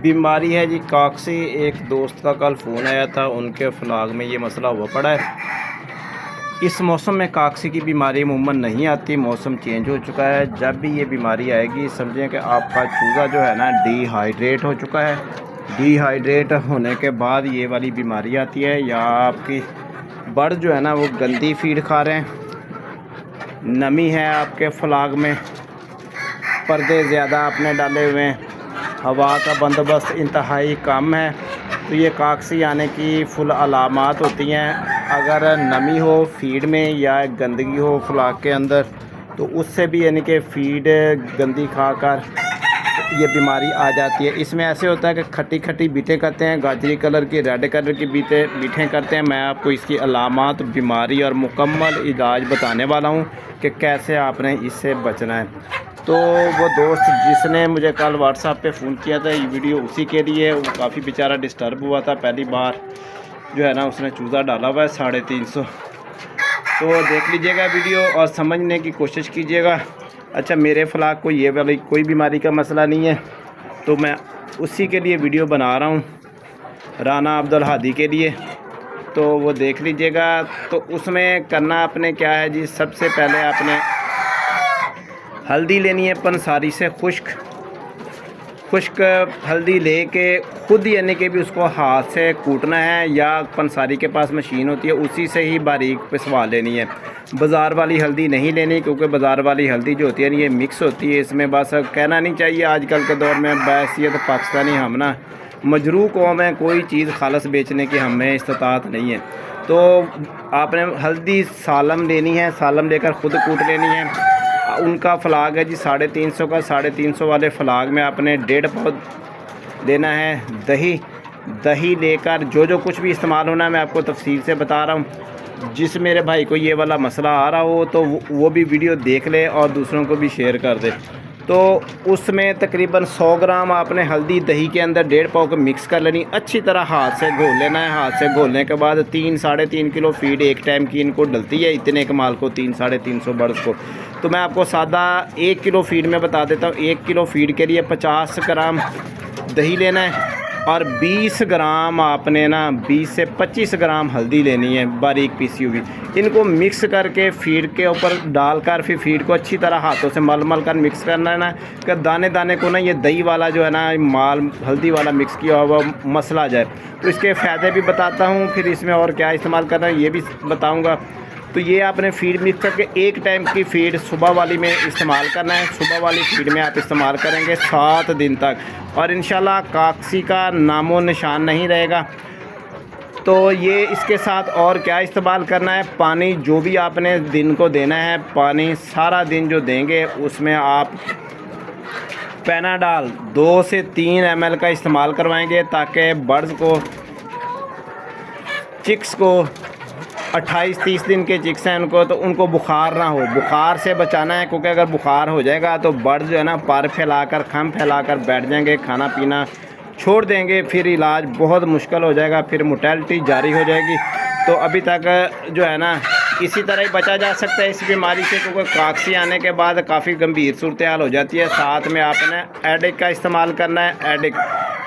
बीमारी है जी काकसी। एक दोस्त का कल फ़ोन आया था, उनके फ्लाग में ये मसला हुआ पड़ा है। इस मौसम में काकसी की बीमारी अमूमन नहीं आती, मौसम चेंज हो चुका है। जब भी ये बीमारी आएगी समझें कि आपका चूज़ा जो है ना डिहाइड्रेट हो चुका है। डिहाइड्रेट होने के बाद ये वाली बीमारी आती है। या आपकी बर्ड जो है ना वो गंदी फीड खा रहे हैं, नमी है आपके फ्लाग में, पर्दे ज़्यादा आपने डाले हुए हैं, हवा का बंदोबस्त इंतहाई कम है, तो ये काकसी आने की फुल अलामात होती हैं। अगर नमी हो फीड में या गंदगी हो फ्लाग के अंदर, तो उससे भी यानी कि फीड गंदी खाकर ये बीमारी आ जाती है। इसमें ऐसे होता है कि खट्टी खट्टी बीटें करते हैं, गाजरी कलर की, रेड कलर की बीटें करते हैं। मैं आपको इसकी अलामात, बीमारी और मुकम्मल इलाज बताने वाला हूँ कि कैसे आपने इससे बचना है। तो वो दोस्त जिसने मुझे कल व्हाट्सएप पे फ़ोन किया था, ये वीडियो उसी के लिए। वो काफ़ी बेचारा डिस्टर्ब हुआ था, पहली बार जो है ना उसने चूज़ा डाला हुआ है 350। तो देख लीजिएगा वीडियो और समझने की कोशिश कीजिएगा। अच्छा, मेरे फ्लाग को ये वाली कोई बीमारी का मसला नहीं है, तो मैं उसी के लिए वीडियो बना रहा हूँ, राना अब्दुल हादी के लिए। तो वो देख लीजिएगा। तो उसमें करना आपने क्या है जी, सबसे पहले आपने हल्दी लेनी है पंसारी से, खुश्क हल्दी लेके खुद यानी कि भी उसको हाथ से कूटना है, या पंसारी के पास मशीन होती है उसी से ही बारीक पिसवा लेनी है। बाज़ार वाली हल्दी नहीं लेनी, क्योंकि बाज़ार वाली हल्दी जो होती है ये मिक्स होती है। इसमें बस कहना नहीं चाहिए आजकल के दौर में बैसियत पाकिस्तानी हम ना मजरू कौम है, कोई चीज़ खालस बेचने की हमें इस्तात नहीं है। तो आपने हल्दी सालम लेनी है, सालम लेकर ख़ुद कूट लेनी है। उनका फ्लाग है जी 350 का। 350 वाले फ्लाग में आपने 1.5 पाव लेना है दही लेकर जो कुछ भी इस्तेमाल होना है मैं आपको तफसील से बता रहा हूँ। जिस मेरे भाई को ये वाला मसला आ रहा हो तो वो भी वीडियो देख ले और दूसरों को भी शेयर कर दे। तो उसमें तकरीबन 100 ग्राम आपने हल्दी दही के अंदर 1.5 पाव को मिक्स कर लेनी, अच्छी तरह हाथ से घोल लेना है। हाथ से घोलने के बाद 3-3.5 किलो फीड एक टाइम की इनको डलती है, इतने कमाल को 300-350 बर्ड्स को। तो मैं आपको सादा 1 किलो फीड में बता देता हूँ। 1 किलो फीड के लिए 50 ग्राम दही लेना है और 20 ग्राम आपने ना 20 से 25 ग्राम हल्दी लेनी है बारीक पीसी हुई। इनको मिक्स करके फीड के ऊपर डालकर फिर फीड को अच्छी तरह हाथों से मल कर मिक्स करना है ना, कि दाने दाने को ना ये दही वाला जो है ना माल हल्दी वाला मिक्स किया हुआ मसला जाए। तो इसके फ़ायदे भी बताता हूँ, फिर इसमें और क्या इस्तेमाल करना है ये भी बताऊँगा। तो ये आपने फीड मिक्स करके एक टाइम की फ़ीड सुबह वाली में इस्तेमाल करना है। सुबह वाली फीड में आप इस्तेमाल करेंगे 7 दिन तक, और इंशाल्लाह काकसी का नामो निशान नहीं रहेगा। तो ये इसके साथ और क्या इस्तेमाल करना है, पानी जो भी आपने दिन को देना है, पानी सारा दिन जो देंगे उसमें आप पेनाडाल 2 से 3 ml का इस्तेमाल करवाएंगे, ताकि बर्ड्स को, चिक्स को, 28-30 दिन के चिक्स हैं उनको, तो उनको बुखार ना हो। बुखार से बचाना है, क्योंकि अगर बुखार हो जाएगा तो बर्ड जो है ना पर फैलाकर, खम फैलाकर बैठ जाएंगे, खाना पीना छोड़ देंगे, फिर इलाज बहुत मुश्किल हो जाएगा, फिर मोर्टेलिटी जारी हो जाएगी। तो अभी तक जो है ना इसी तरह ही बचा जा सकता है इस बीमारी से, क्योंकि काकसी आने के बाद काफ़ी गंभीर सूरत हाल हो जाती है। साथ में आपने एडिक का इस्तेमाल करना है।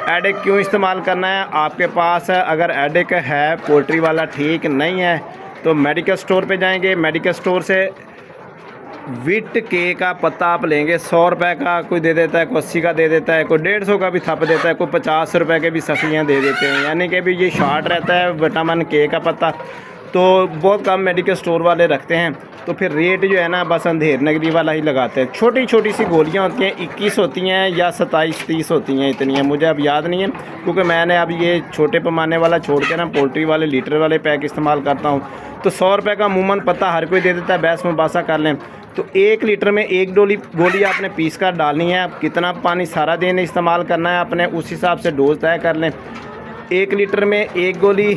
एडिक क्यों इस्तेमाल करना है, आपके पास अगर एडिक है पोल्ट्री वाला ठीक नहीं है तो मेडिकल स्टोर पे जाएंगे, मेडिकल स्टोर से विट के का पत्ता आप लेंगे। 100 रुपये का कोई दे देता है, कोई 80 का दे देता है, कोई 150 का भी थप देता है, कोई 50 रुपये के भी सफियाँ दे देते हैं, यानी कि भी ये शार्ट रहता है विटामिन के का पत्ता। तो बहुत कम मेडिकल स्टोर वाले रखते हैं, तो फिर रेट जो है ना बस अंधेर नगरी वाला ही लगाते हैं। छोटी छोटी सी गोलियां होती हैं, 21 होती हैं या 27-30 होती हैं, इतनी हैं, मुझे अब याद नहीं है, क्योंकि मैंने अब ये छोटे पैमाने वाला छोड़ के ना पोल्ट्री वाले लीटर वाले पैक इस्तेमाल करता हूँ। तो 100 रुपये का अमूमन पत्ता हर कोई दे देता है, बहस मुबासा कर लें। तो 1 लीटर में 1 गोली आपने पीस कर डालनी है। आप कितना पानी सारा दिन इस्तेमाल करना है आपने उस हिसाब से डोज तय कर लें। 1 लीटर में 1 गोली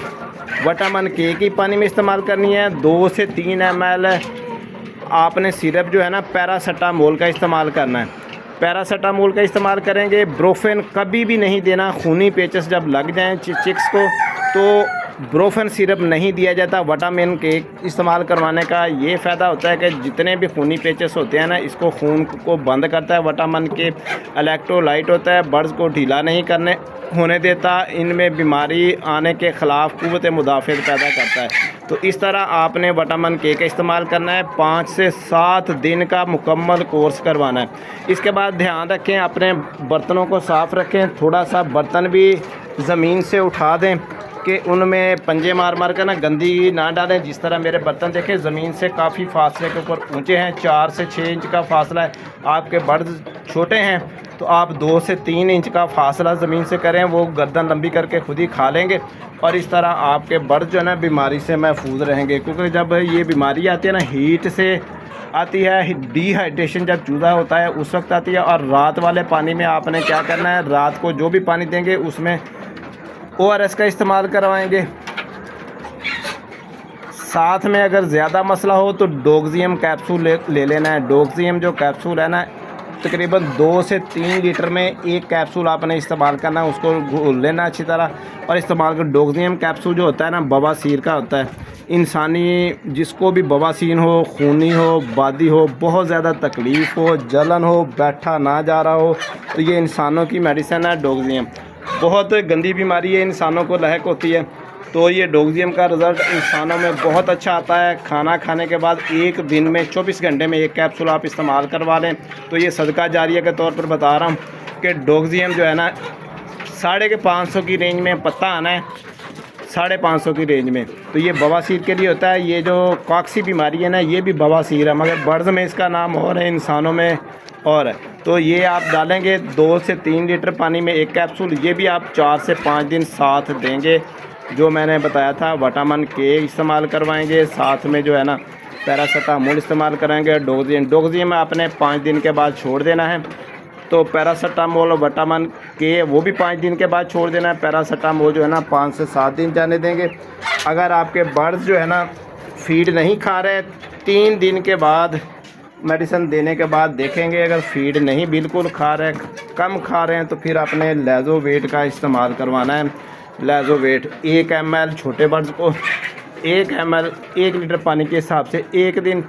विटामिन के की पानी में इस्तेमाल करनी है। 2 से 3 ml आपने सिरप जो है ना पैरासीटामोल का इस्तेमाल करना है। पैरासीटामोल का इस्तेमाल करेंगे। ब्रोफेन कभी भी नहीं देना, खूनी पेचस जब लग जाएं चिक्स को तो ब्रोफन सिरप नहीं दिया जाता। विटामिन के इस्तेमाल करवाने का ये फ़ायदा होता है कि जितने भी खूनी पेचेस होते हैं ना, इसको खून को बंद करता है। विटामिन के इलेक्ट्रोलाइट होता है, बर्ड्स को ढीला नहीं करने होने देता, इनमें बीमारी आने के ख़िलाफ़ क़ुव्वत मुदाफ़त पैदा करता है। तो इस तरह आपने विटामिन के का इस्तेमाल करना है। 5 से 7 दिन का मुकम्मल कोर्स करवाना है। इसके बाद ध्यान रखें, अपने बर्तनों को साफ़ रखें। थोड़ा सा बर्तन भी ज़मीन से उठा दें कि उनमें पंजे मार मार कर ना गंदगी ना डालें। जिस तरह मेरे बर्तन देखें ज़मीन से काफ़ी फासले के ऊपर ऊंचे हैं, 4 से 6 इंच का फासला है। आपके बर्ड्स छोटे हैं तो आप 2 से 3 इंच का फासला ज़मीन से करें, वो गर्दन लंबी करके खुद ही खा लेंगे और इस तरह आपके बर्ड जो है ना बीमारी से महफूज रहेंगे। क्योंकि जब ये बीमारी आती है ना, हीट से आती है, डिहाइड्रेशन जब चूज़ा होता है उस वक्त आती है। और रात वाले पानी में आपने क्या करना है, रात को जो भी पानी देंगे उसमें ORS का इस्तेमाल करवाएंगे। साथ में अगर ज़्यादा मसला हो तो डोक्सियम कैप्सूल ले लेना है। डोक्सियम जो कैप्सूल है ना, तकरीबन 2 से 3 लीटर में एक कैप्सूल आपने इस्तेमाल करना है। उसको घोल लेना अच्छी तरह और इस्तेमाल कर। डोक्सियम कैप्सूल जो होता है ना, बवासीर का होता है। इंसानी जिसको भी बवासीर हो, खूनी हो, बादी हो, बहुत ज़्यादा तकलीफ़ हो, जलन हो, बैठा ना जा रहा हो, तो ये इंसानों की मेडिसिन है डोक्सियम। बहुत गंदी बीमारी है, इंसानों को लहक होती है, तो ये डोक्सियम का रिज़ल्ट इंसानों में बहुत अच्छा आता है। खाना खाने के बाद एक दिन में 24 घंटे में एक कैप्सूल आप इस्तेमाल करवा लें। तो ये सदका जारिया के तौर पर बता रहा हूँ कि डोक्सियम जो है ना 550 की रेंज में पत्ता आना है, 550 की रेंज में। तो ये बवासीर के लिए होता है। ये जो कॉक्सी बीमारी है ना, ये भी बवासीर है, मगर बर्ड्स में इसका नाम और है, इंसानों में और है। तो ये आप डालेंगे 2 से 3 लीटर पानी में एक कैप्सूल। ये भी आप 4 से 5 दिन साथ देंगे। जो मैंने बताया था, विटामिन के इस्तेमाल करवाएंगे, साथ में जो है ना पैरासीटामोल इस्तेमाल कराएंगे। डोक्सियम आपने 5 दिन के बाद छोड़ देना है। तो पैरासीटामोल और विटामिन के वो भी 5 दिन के बाद छोड़ देना है। पैरासीटामोल जो है ना 5 से 7 दिन जाने देंगे। अगर आपके बर्ड्स जो है ना फीड नहीं खा रहे, 3 दिन के बाद मेडिसिन देने के बाद देखेंगे, अगर फीड नहीं बिल्कुल खा रहे, कम खा रहे हैं, तो फिर अपने लेज़ोवेट का इस्तेमाल करवाना है। लेज़ोवेट 1 ml छोटे बर्ड्स को, 1 ml 1 लीटर पानी के हिसाब से एक दिन,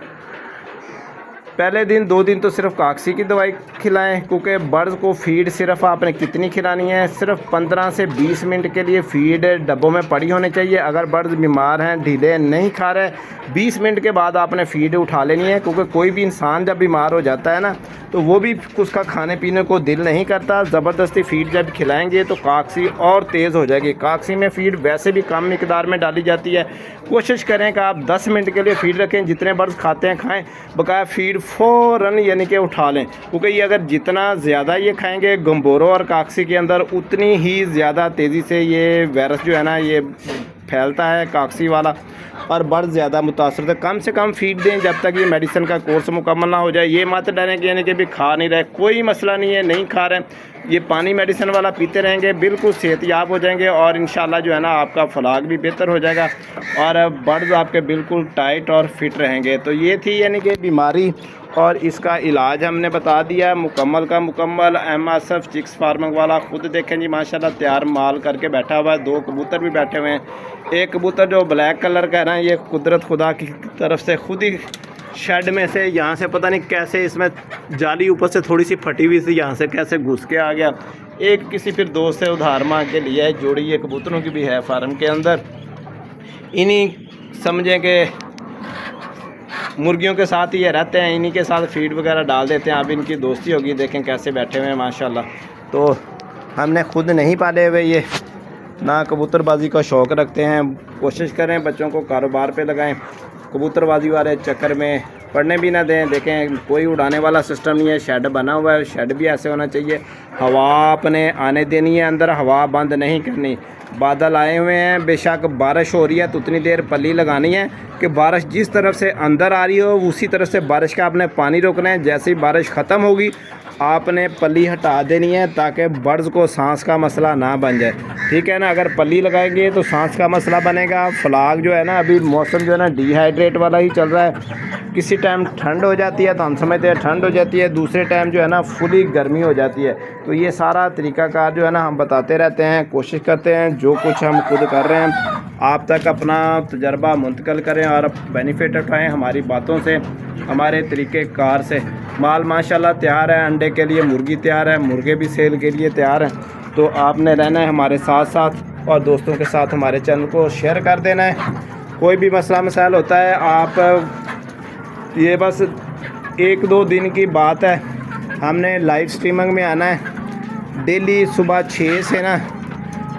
पहले दिन 2 दिन तो सिर्फ काक्सी की दवाई खिलाएं। क्योंकि बर्ड्स को फीड सिर्फ आपने कितनी खिलानी है, सिर्फ 15 से 20 मिनट के लिए फीड डब्बों में पड़ी होनी चाहिए। अगर बर्ड्स बीमार हैं, ढीले नहीं खा रहे, 20 मिनट के बाद आपने फीड उठा लेनी है। क्योंकि कोई भी इंसान जब बीमार हो जाता है ना, तो वो भी उसका खाने पीने को दिल नहीं करता। ज़बरदस्ती फीड जब खिलाएंगे तो काक्सी और तेज़ हो जाएगी। काक्सी में फ़ीड वैसे भी कम मिकदार में डाली जाती है। कोशिश करें कि आप 10 मिनट के लिए फ़ीड रखें, जितने बर्ड्स खाते हैं खाएं, बकाया फ़ीड फ़ौरन यानी कि उठा लें। क्योंकि ये अगर जितना ज़्यादा ये खाएंगे गंबोरों और काक्सी के अंदर, उतनी ही ज़्यादा तेज़ी से ये वायरस जो है ना ये फैलता है काक्सी वाला, और बर्ड ज़्यादा मुतासर है। कम से कम फीड दें जब तक ये मेडिसिन का कोर्स मुकम्मल ना हो जाए। ये मत डरें कि यानी कि भी खा नहीं रहे, कोई मसला नहीं है, नहीं खा रहे, ये पानी मेडिसिन वाला पीते रहेंगे, बिल्कुल सेहतियाब हो जाएंगे और इंशाल्लाह जो है ना आपका फलाग भी बेहतर हो जाएगा और बर्ड्स आपके बिल्कुल टाइट और फिट रहेंगे। तो ये थी यानी कि बीमारी, और इसका इलाज हमने बता दिया मुकम्मल का मुकम्मल। MSF चिक्स फार्मिंग वाला खुद देखें जी माशाल्लाह तैयार माल करके बैठा हुआ है। 2 कबूतर भी बैठे हुए हैं। एक कबूतर जो ब्लैक कलर का है ना, ये कुदरत खुदा की तरफ से खुद ही शेड में से यहाँ से पता नहीं कैसे इसमें जाली ऊपर से थोड़ी सी फटी हुई थी, यहाँ से कैसे घुस के आ गया। एक किसी फिर दोस्त से उधार मांग के लिया है। जोड़ी ये कबूतरों की भी है फार्म के अंदर। इन्हीं समझें कि मुर्गियों के साथ ही ये रहते हैं, इन्हीं के साथ फीड वगैरह डाल देते हैं। अब इनकी दोस्ती होगी, देखें कैसे बैठे हुए हैं माशाल्लाह। तो हमने खुद नहीं पाले हुए, ये ना कबूतरबाजी का शौक़ रखते हैं। कोशिश करें बच्चों को कारोबार पे लगाएं, कबूतरबाजी वाले चक्कर में पढ़ने भी ना दें। देखें कोई उड़ाने वाला सिस्टम नहीं है, शेड बना हुआ है, शेड भी ऐसे होना चाहिए। हवा आपने आने देनी है अंदर, हवा बंद नहीं करनी। बादल आए हुए हैं, बेशक बारिश हो रही है तो उतनी देर पल्ली लगानी है कि बारिश जिस तरफ से अंदर आ रही हो उसी तरफ से बारिश का आपने पानी रोकना है। जैसे ही बारिश ख़त्म होगी आपने पल्ली हटा देनी है ताकि बर्ड्स को सांस का मसला ना बन जाए, ठीक है ना। अगर पल्ली लगाएंगे तो सांस का मसला बनेगा। फ्लाग जो है ना, अभी मौसम जो है ना डिहाइड्रेट वाला ही चल रहा है, किसी टाइम ठंड हो जाती है तो हम समझते हैं ठंड हो जाती है, दूसरे टाइम जो है ना फुली गर्मी हो जाती है। तो ये सारा तरीक़ाकार जो है ना हम बताते रहते हैं, कोशिश करते हैं जो कुछ हम खुद कर रहे हैं आप तक अपना तजर्बा मुंतकिल करें और बेनिफिट उठाएं हमारी बातों से, हमारे तरीक़ेकार से। माल माशाल्लाह तैयार है, अंडे के लिए मुर्गी तैयार है, मुर्गे भी सेल के लिए तैयार हैं। तो आपने रहना है हमारे साथ साथ और दोस्तों के साथ हमारे चैनल को शेयर कर देना है। कोई भी मसला मसाइल होता है आप, ये बस 1-2 दिन की बात है, हमने लाइव स्ट्रीमिंग में आना है डेली सुबह 6 से ना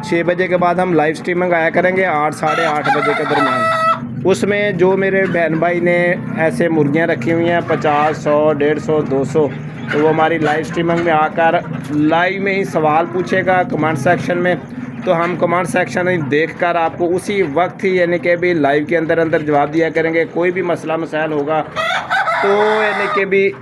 6 बजे के बाद हम लाइव स्ट्रीमिंग आया करेंगे 8 साढ़े 8 बजे के दरमियान। उसमें जो मेरे बहन भाई ने ऐसे मुर्गियां रखी हुई हैं 50, 100, 150, 200, तो वो हमारी लाइव स्ट्रीमिंग में आकर लाइव में ही सवाल पूछेगा कमेंट सेक्शन में। तो हम कमेंट सेक्शन में देख कर आपको उसी वक्त ही यानी कि भी लाइव के अंदर जवाब दिया करेंगे। कोई भी मसला मसाइल होगा तो यानी कि भी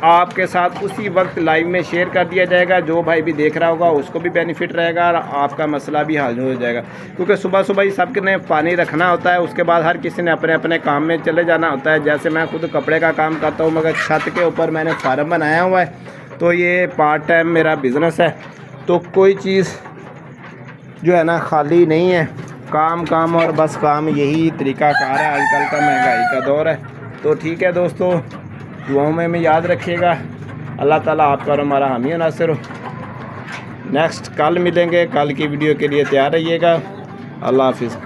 आपके साथ उसी वक्त लाइव में शेयर कर दिया जाएगा। जो भाई भी देख रहा होगा उसको भी बेनिफिट रहेगा और आपका मसला भी हल हो जाएगा। क्योंकि सुबह सुबह ही सबने पानी रखना होता है, उसके बाद हर किसी ने अपने अपने काम में चले जाना होता है। जैसे मैं खुद कपड़े का काम करता हूँ, मगर छत के ऊपर मैंने फार्म बनाया हुआ है, तो ये पार्ट टाइम मेरा बिज़नेस है। तो कोई चीज़ जो है ना खाली नहीं है, काम और बस काम, यही तरीक़ाकार है। आजकल का महंगाई का दौर है। तो ठीक है दोस्तों, दुआओं में याद रखिएगा। अल्लाह ताला आपका और हमारा हामी नासिर हो। नेक्स्ट कल मिलेंगे, कल की वीडियो के लिए तैयार रहिएगा। अल्लाह हाफिज़।